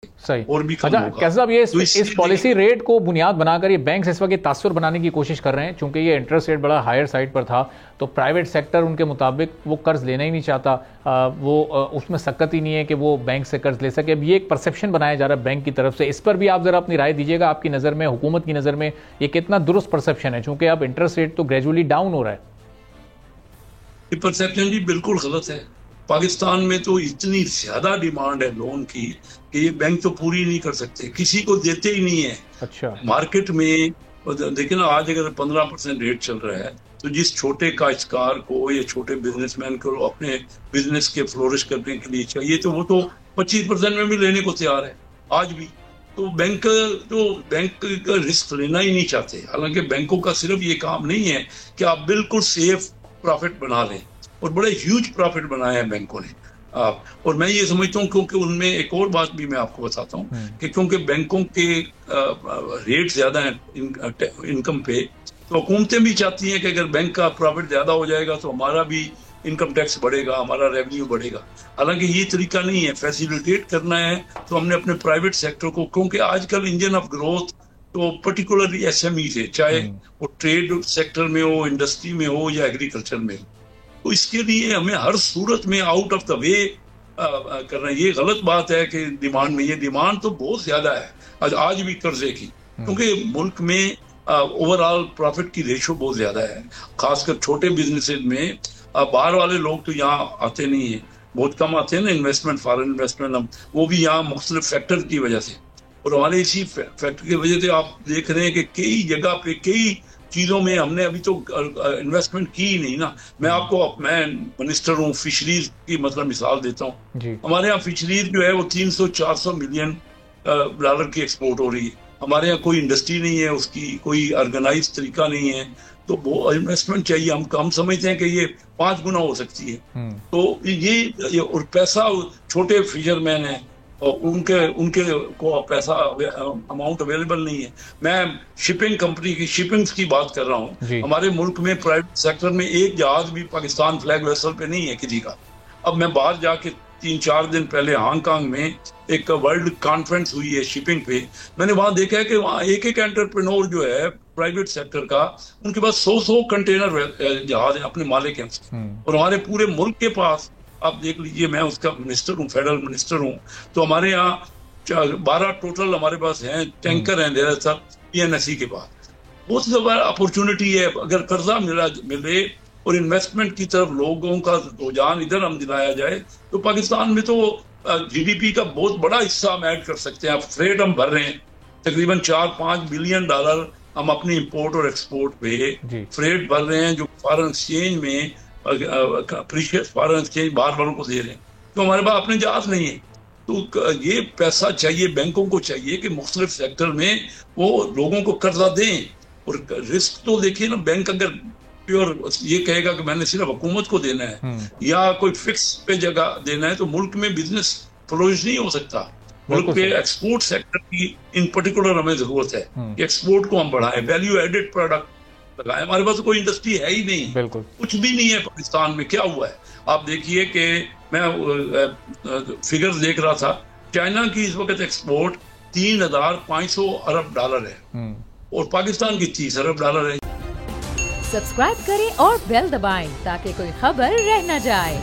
सही। और भी कम अच्छा होगा। कैसे साहब, ये तो इस पॉलिसी रेट को बुनियाद बनाकर ये बैंक्स इस वक्त तासुर बनाने की कोशिश कर रहे हैं, चूंकि ये इंटरेस्ट रेट बड़ा हायर साइड पर था, तो प्राइवेट सेक्टर उनके मुताबिक वो कर्ज लेना ही नहीं चाहता, उसमें सक्कत ही नहीं है कि वो बैंक से कर्ज ले सके। अब ये एक परसेप्शन बनाया जा रहा है बैंक की तरफ से, इस पर भी आप जरा अपनी राय दीजिएगा। आपकी नज़र में, हुकूमत की नज़र में ये कितना दुरुस्त परसेप्शन है, चूंकि अब इंटरेस्ट रेट तो ग्रेजुअली डाउन हो रहा है। ये परसेप्शन जी बिल्कुल गलत है। पाकिस्तान में तो इतनी ज्यादा डिमांड है लोन की कि ये बैंक तो पूरी नहीं कर सकते, किसी को देते ही नहीं है। अच्छा। मार्केट में देखिए ना, आज अगर 15% रेट चल रहा है तो जिस छोटे काश्तकार को या छोटे बिजनेसमैन को अपने बिजनेस के फ्लोरिश करने के लिए चाहिए, तो वो तो 25% में भी लेने को तैयार है आज भी। तो बैंक का रिस्क लेना ही नहीं चाहते। हालांकि बैंकों का सिर्फ ये काम नहीं है कि आप बिल्कुल सेफ प्रॉफिट बना लें, और बड़े ह्यूज प्रॉफिट बनाए हैं बैंकों ने। और मैं ये समझता हूँ, क्योंकि उनमें एक और बात भी मैं आपको बताता हूँ कि क्योंकि बैंकों के रेट ज्यादा हैं इनकम पे, तो हुकूमतें भी चाहती हैं कि अगर बैंक का प्रॉफिट ज्यादा हो जाएगा तो हमारा भी इनकम टैक्स बढ़ेगा, हमारा रेवेन्यू बढ़ेगा। हालांकि ये तरीका नहीं है। फैसिलिटेट करना है तो हमने अपने प्राइवेट सेक्टर को, क्योंकि आजकल इंजन ऑफ ग्रोथ तो पर्टिकुलरली एसएमई है, चाहे वो ट्रेड सेक्टर में हो, इंडस्ट्री में हो या एग्रीकल्चर में हो, तो इसके लिए हमें हर सूरत में आउट ऑफ द वे करना है। ये गलत बात है कि डिमांड में, ये डिमांड तो बहुत ज्यादा है आज भी कर्जे की, क्योंकि मुल्क में ओवरऑल प्रॉफिट की रेशो बहुत ज्यादा है। खासकर छोटे बिजनेसेस में बाहर वाले लोग तो यहाँ आते नहीं है, बहुत कम आते हैं ना, इन्वेस्टमेंट, फॉरेन इन्वेस्टमेंट, वो भी यहाँ मुख्तलिफ फैक्टर की वजह से। और हमारे इसी फैक्टर की वजह से आप देख रहे हैं कि कई जगह पे कई चीजों में हमने अभी तो इन्वेस्टमेंट की ही नहीं ना। मैं मिनिस्टर हूँ, फिशरीज की मतलब मिसाल देता हूँ। हमारे यहाँ फिशरीज जो है वो 300-400 मिलियन डॉलर की एक्सपोर्ट हो रही है। हमारे यहाँ कोई इंडस्ट्री नहीं है, उसकी कोई ऑर्गेनाइज तरीका नहीं है, तो वो इन्वेस्टमेंट चाहिए। हम समझते हैं कि ये 5 गुना हो सकती है। तो ये और पैसा छोटे फिशरमैन हैं और उनके को पैसा अमाउंट अवेलेबल नहीं है। मैं शिपिंग कंपनी की शिपिंग्स की बात कर रहा हूँ। हमारे मुल्क में प्राइवेट सेक्टर में एक जहाज भी पाकिस्तान फ्लैग वेसल पे नहीं है किसी का। अब मैं बाहर जाके 3-4 दिन पहले हांगकांग में एक वर्ल्ड कॉन्फ्रेंस हुई है शिपिंग पे, मैंने वहां देखा है कि वहां एक एक एंटरप्रेन्योर जो है प्राइवेट सेक्टर का, उनके पास 100 कंटेनर जहाज है अपने मालिक हैं। और हमारे पूरे मुल्क के पास आप देख लीजिए, मैं उसका मिनिस्टर हूँ, फेडरल मिनिस्टर हूँ, तो हमारे यहाँ 12 टोटल हमारे पास हैं टैंकर हैं देर सर पीएनएससी के पास। बहुत ज़्यादा अपॉर्चुनिटी है। अगर कर्जा मिले और इन्वेस्टमेंट की तरफ लोगों का रुझान इधर हम दिलाया जाए, तो पाकिस्तान में तो जीडीपी का बहुत बड़ा हिस्सा हम ऐड कर सकते हैं। फ्रेट हम भर रहे हैं तकरीबन 4-5 बिलियन डॉलर हम अपनी इंपोर्ट और एक्सपोर्ट पे फ्रेट भर रहे हैं, जो फॉरेन एक्सचेंज में प्रीशियस फॉरेन एक्सचेंज बाहर वालों को दे रहे हैं। तो हमारे पास अपने जहाज नहीं है। तो ये पैसा चाहिए, बैंकों को चाहिए कि मुख्तलिफ सेक्टर में वो लोगों को कर्जा दें। और रिस्क तो देखिए ना, बैंक अगर प्योर ये कहेगा कि मैंने सिर्फ हुकूमत को देना है या कोई फिक्स पे जगह देना है, तो मुल्क में बिजनेस फ्लोरिश नहीं हो सकता। मुल्क पे एक्सपोर्ट सेक्टर की इन पर्टिकुलर हमें जरूरत है कि एक्सपोर्ट को हम बढ़ाएं, वैल्यू एडेड प्रोडक्ट लगाएं। हमारे पास तो कोई इंडस्ट्री है ही नहीं, बिल्कुल कुछ भी नहीं है पाकिस्तान में। क्या हुआ है आप देखिए कि मैं फिगर्स देख रहा था, चाइना की इस वक्त एक्सपोर्ट 3,500 अरब डॉलर है और पाकिस्तान की 30 अरब डॉलर है। सब्सक्राइब करें और बेल दबाएं ताकि कोई खबर रह न जाए।